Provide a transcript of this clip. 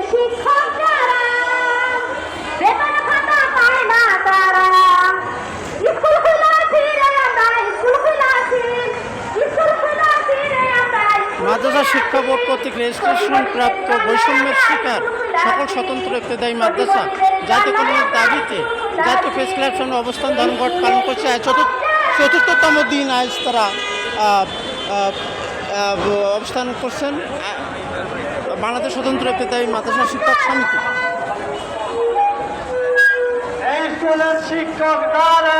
শিক্ষক যারা বেতন ভাতা পায় না তারা স্কুল খোলা ফিরে আমরা স্কুল খোলা স্কুল খোলা ফিরে আমরা মাদ্রাসা শিক্ষা বোর্ড কর্তৃক রেজিস্ট্রেশন প্রাপ্ত বৈষম্যের শিকার সকল স্বতন্ত্র ইবতেদায়ী মাদ্রাসা জাতীয় কল্যাণের দাবিতে জাতীয় প্রেস ক্লাব সামনে অবস্থান ধর্মঘট পালন করছে। আজ চতুর্থতম দিন আজ তারা অবস্থান করছেন বাংলাদেশ স্বতন্ত্র ইবতেদায়ী মাদ্রাসা শিক্ষক সমিতি। স্কুলের শিক্ষক দ্বারা